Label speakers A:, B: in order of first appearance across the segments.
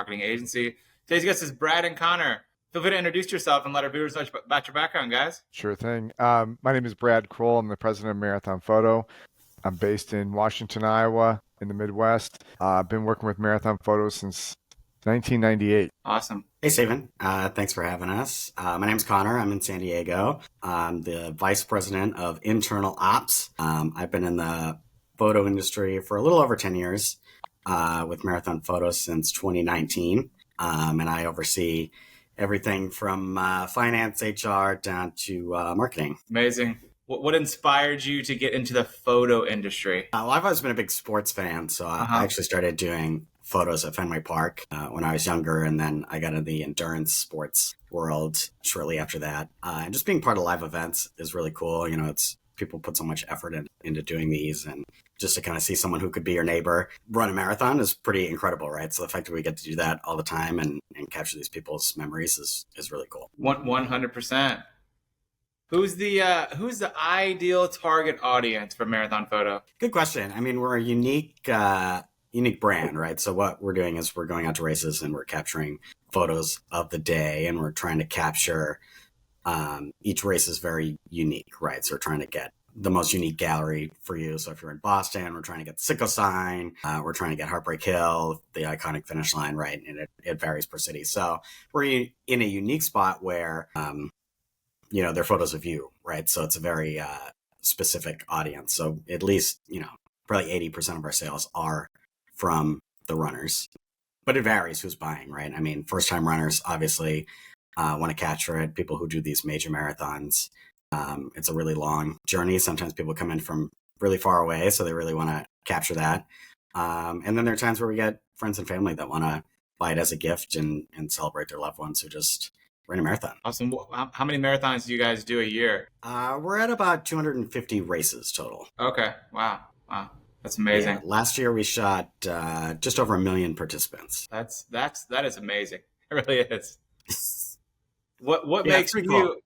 A: marketing agency. Today's guest is Brad and Connor. Feel free to introduce yourself and let our viewers know about your background, guys.
B: Sure thing. My name is Brad Kroll. I'm the president of Marathon Photo. I'm based in Washington, Iowa, in the Midwest. I've been working with Marathon Photo since 1998.
A: Awesome.
C: Hey, Stephen. Thanks for having us. My name's Connor. I'm in San Diego. I'm the vice president of internal ops. I've been in the photo industry for a little over 10 years with Marathon Photo since 2019. And I oversee everything from finance, HR, down to marketing.
A: Amazing. What inspired you to get into the photo industry?
C: Well, I've always been a big sports fan, so I actually started doing photos at Fenway Park when I was younger, and then I got into the endurance sports world shortly after that. And just being part of live events is really cool. You know, it's people put so much effort into doing these, and just to kind of see someone who could be your neighbor run a marathon is pretty incredible, right? So the fact that we get to do that all the time and capture these people's memories is really cool.
A: 100%. Who's the ideal target audience for Marathon Photo?
C: Good question. I mean, we're a unique brand, right? So what we're doing is we're going out to races and we're capturing photos of the day, and we're trying to capture each race is very unique, right? So we're trying to get the most unique gallery for you. So if you're in Boston, we're trying to get the Sicko sign, we're trying to get Heartbreak Hill, the iconic finish line, right? And it varies per city. So we're in a unique spot where, they're photos of you, right? So it's a very specific audience. So at least, probably 80% of our sales are from the runners, but it varies who's buying, right? I mean, first-time runners obviously want to capture it. People who do these major marathons, it's a really long journey. Sometimes people come in from really far away, so they really want to capture that. And then there are times where we get friends and family that want to buy it as a gift and celebrate their loved ones who just ran a marathon.
A: Awesome. How many marathons do you guys do a year?
C: We're at about 250 races total.
A: Okay. Wow. That's amazing.
C: Yeah, last year we shot just over 1 million participants.
A: That is amazing. It really is. What makes you? Cool.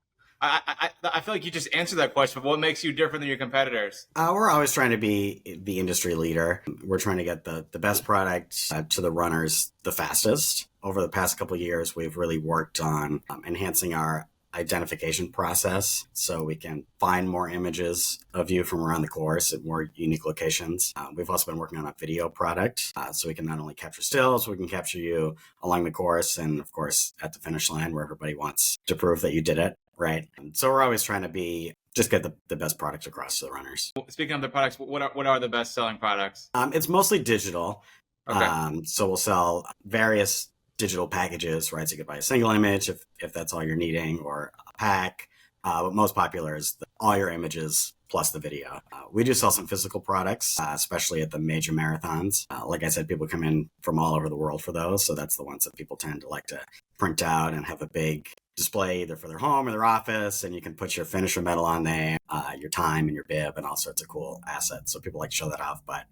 A: I feel like you just answered that question. But what makes you different than your competitors?
C: We're always trying to be the industry leader. We're trying to get the best product to the runners the fastest. Over the past couple of years, we've really worked on enhancing our identification process so we can find more images of you from around the course at more unique locations. We've also been working on a video product so we can not only capture stills, we can capture you along the course and, of course, at the finish line where everybody wants to prove that you did it, right? And so we're always trying to just get the best product across to the runners.
A: Speaking of the products, what are the best-selling products?
C: It's mostly digital.
A: Okay.
C: So we'll sell various digital packages, right? So you could buy a single image if that's all you're needing, or a pack. But most popular is all your images plus the video. We do sell some physical products, especially at the major marathons. Like I said, people come in from all over the world for those. So that's the ones that people tend to like to print out and have a big display either for their home or their office. And you can put your finisher medal on there, your time and your bib and all sorts of cool assets. So people like to show that off. But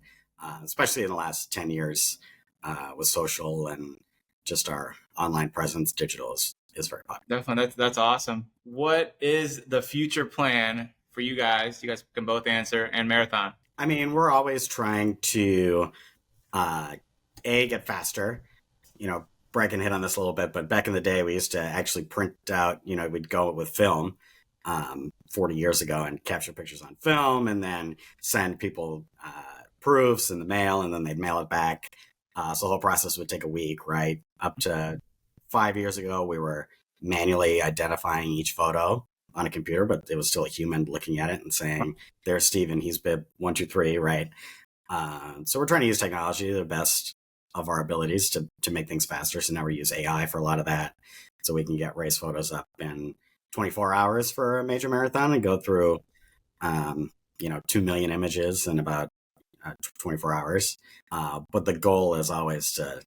C: especially in the last 10 years with social and just our online presence, digital is very popular.
A: Definitely. That's awesome. What is the future plan for you guys? You guys can both answer, and Marathon.
C: I mean, we're always trying to, get faster. Brad can hit on this a little bit, but back in the day, we used to actually print out, we'd go with film 40 years ago and capture pictures on film and then send people proofs in the mail, and then they'd mail it back. So the whole process would take a week, right? Up to 5 years ago, we were manually identifying each photo on a computer, but it was still a human looking at it and saying, there's Steven, he's bib 123, right? So we're trying to use technology to the best of our abilities to make things faster. So now we use AI for a lot of that. So we can get race photos up in 24 hours for a major marathon and go through, 2 million images in about 24 hours. But the goal is always to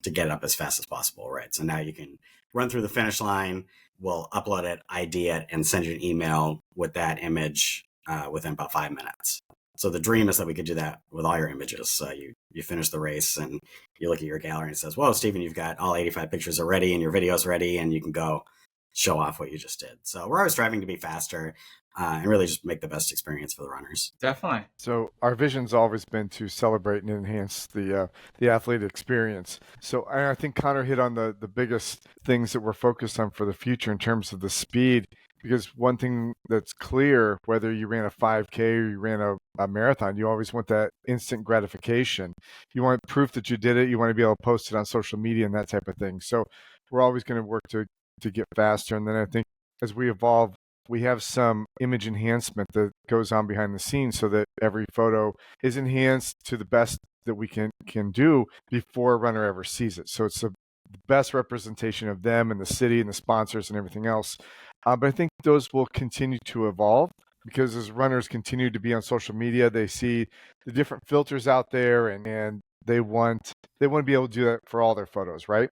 C: get it up as fast as possible, right? So now you can run through the finish line, we'll upload it, ID it, and send you an email with that image within about 5 minutes. So the dream is that we could do that with all your images. So you finish the race and you look at your gallery and it says, whoa, Steven, you've got all 85 pictures already and your video's ready, and you can go show off what you just did. So we're always striving to be faster and really just make the best experience for the runners.
A: Definitely.
B: So our vision's always been to celebrate and enhance the athlete experience. So I think Connor hit on the biggest things that we're focused on for the future in terms of the speed. Because one thing that's clear, whether you ran a 5K or you ran a marathon, you always want that instant gratification. You want proof that you did it. You want to be able to post it on social media and that type of thing. So we're always going to work to get faster. And then I think as we evolve, we have some image enhancement that goes on behind the scenes so that every photo is enhanced to the best that we can do before a runner ever sees it. So it's the best representation of them and the city and the sponsors and everything else. But I think those will continue to evolve because as runners continue to be on social media, they see the different filters out there and they want to be able to do that for all their photos, right?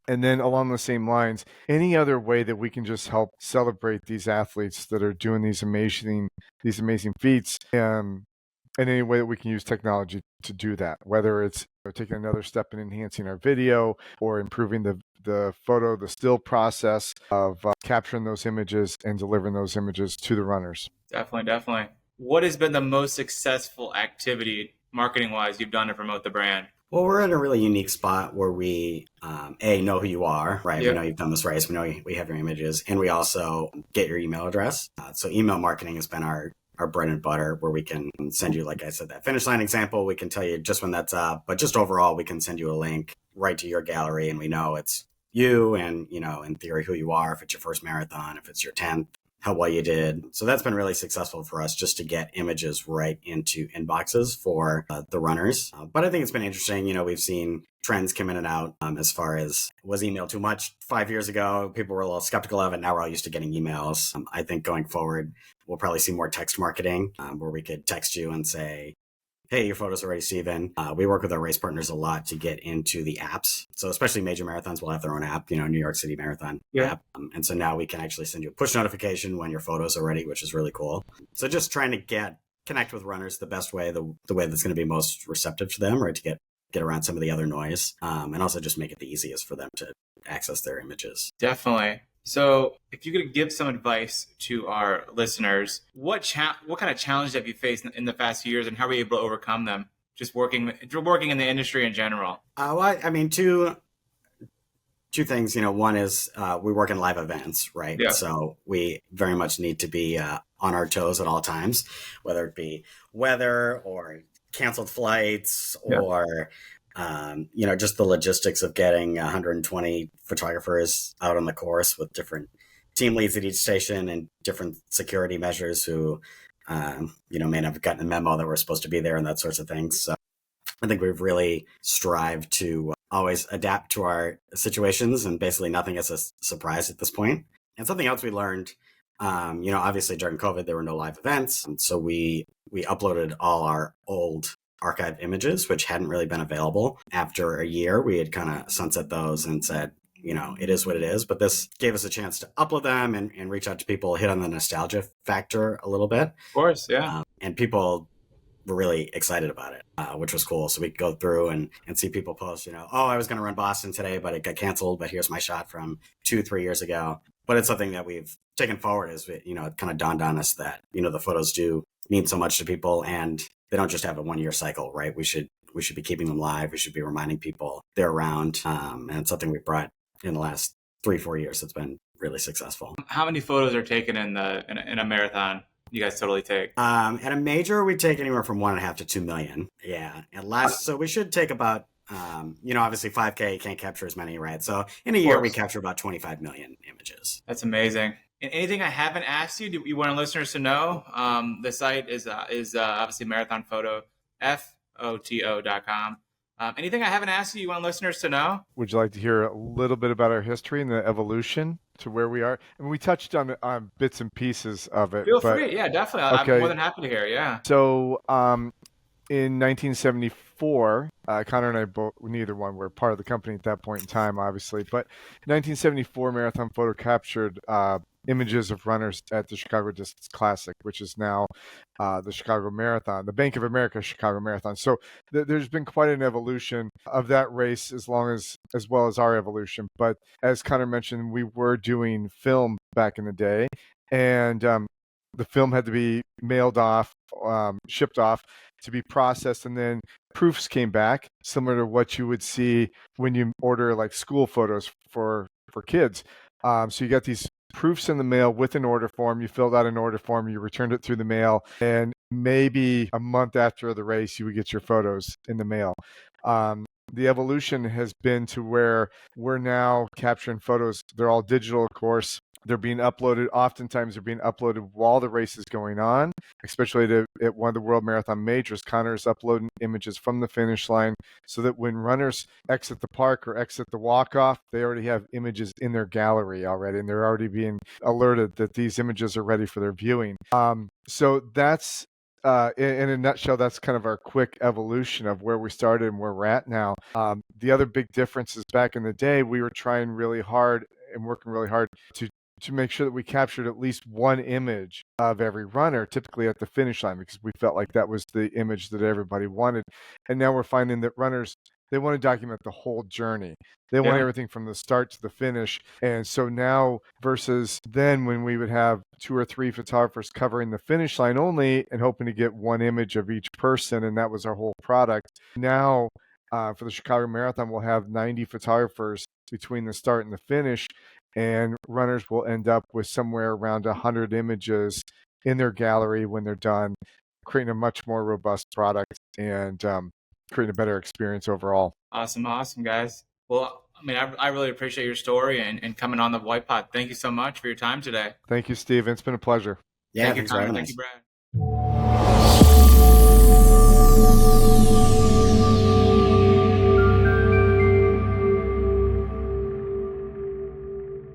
B: And then along the same lines, any other way that we can just help celebrate these athletes that are doing these amazing feats, and any way that we can use technology to do that, whether it's taking another step in enhancing our video or improving the photo, the still process of capturing those images and delivering those images to the runners.
A: Definitely. What has been the most successful activity marketing-wise you've done to promote the brand?
C: Well, we're in a really unique spot where we, know who you are, right? Yep. We know you've done this race. We know we have your images, and we also get your email address. So email marketing has been our bread and butter, where we can send you, like I said, that finish line example. We can tell you just when that's up, but just overall, we can send you a link right to your gallery, and we know it's you and, in theory, who you are, if it's your first marathon, if it's your 10th, how well you did. So that's been really successful for us, just to get images right into inboxes for the runners. But I think it's been interesting. We've seen trends come in and out as far as, was email too much 5 years ago? People were a little skeptical of it. Now we're all used to getting emails. I think going forward, we'll probably see more text marketing where we could text you and say, hey, your photos are ready, Steven. We work with our race partners a lot to get into the apps. So especially major marathons will have their own app, New York City Marathon app. And so now we can actually send you a push notification when your photos are ready, which is really cool. So just trying to connect with runners the best way, the way that's going to be most receptive to them, right? To get around some of the other noise, and also just make it the easiest for them to access their images.
A: Definitely. So if you could give some advice to our listeners, what kind of challenges have you faced in the past few years, and how were you able to overcome them? Just working in the industry in general.
C: Two things. One is we work in live events, right?
A: Yeah.
C: So we very much need to be on our toes at all times, whether it be weather or canceled flights or just the logistics of getting 120 photographers out on the course with different team leads at each station and different security measures who, may not have gotten a memo that we're supposed to be there and that sorts of things. So I think we've really strived to always adapt to our situations, and basically nothing is a surprise at this point. And something else we learned, obviously during COVID, there were no live events. And so we uploaded all our old archive images, which hadn't really been available. After a year, we had kind of sunset those and said, it is what it is. But this gave us a chance to upload them and reach out to people, hit on the nostalgia factor a little bit.
A: Of course, yeah.
C: And people were really excited about it, which was cool. So we could go through and see people post, I was going to run Boston today, but it got canceled. But here's my shot from 2-3 years ago. But it's something that we've taken forward as it kind of dawned on us that, the photos do mean so much to people, and they don't just have a 1-year cycle, right? We should be keeping them live. We should be reminding people they're around. And it's something we brought in the last 3-4 years. It's been really successful.
A: How many photos are taken in a marathon? You guys totally take?
C: At a major, we take anywhere from 1.5 to 2 million. Yeah. So we should take about, obviously 5K, you can't capture as many, right? So in a year, we capture about 25 million images.
A: That's amazing. And anything I haven't asked you, do you want our listeners to know? The site is obviously MarathonFoto, FOTO.com. Anything I haven't asked you want listeners to know?
B: Would you like to hear a little bit about our history and the evolution to where we are? I mean, we touched on bits and pieces of it.
A: Feel free. Yeah, definitely. Okay. I'm more than happy to hear. Yeah.
B: So in 1974, Connor and I neither one were part of the company at that point in time, obviously. But in 1974, MarathonFoto captured images of runners at the Chicago Distance Classic, which is now the Chicago Marathon, the Bank of America Chicago Marathon. So there's been quite an evolution of that race, as well as our evolution. But as Connor mentioned, we were doing film back in the day, and the film had to be mailed off, shipped off to be processed, and then proofs came back, similar to what you would see when you order like school photos for kids. So you got these proofs in the mail with an order form. You filled out an order form, you returned it through the mail, and maybe a month after the race, you would get your photos in the mail. The evolution has been to where we're now capturing photos. They're all digital, of course. They're being uploaded. Oftentimes, they're being uploaded while the race is going on, especially at one of the World Marathon Majors. Connor's uploading images from the finish line so that when runners exit the park or exit the walk-off, they already have images in their gallery already, and they're already being alerted that these images are ready for their viewing. So that's in a nutshell, that's kind of our quick evolution of where we started and where we're at now. The other big difference is back in the day, we were trying really hard and working really hard to make sure that we captured at least one image of every runner, typically at the finish line, because we felt like that was the image that everybody wanted. And now we're finding that runners, they want to document the whole journey. They want everything from the start to the finish. And so now versus then when we would have 2 or 3 photographers covering the finish line only and hoping to get one image of each person, and that was our whole product. Now, for the Chicago Marathon, we'll have 90 photographers between the start and the finish, and runners will end up with somewhere around 100 images in their gallery when they're done, creating a much more robust product and creating a better experience overall.
A: Awesome, guys. Well, I mean, I really appreciate your story and coming on the White Pot. Thank you so much for your time today.
B: Thank you, Steve. It's been a pleasure.
C: Yeah,
A: Thank you,
C: thanks for
A: Connor.
C: having
A: Thank
C: us.
A: you, Brad.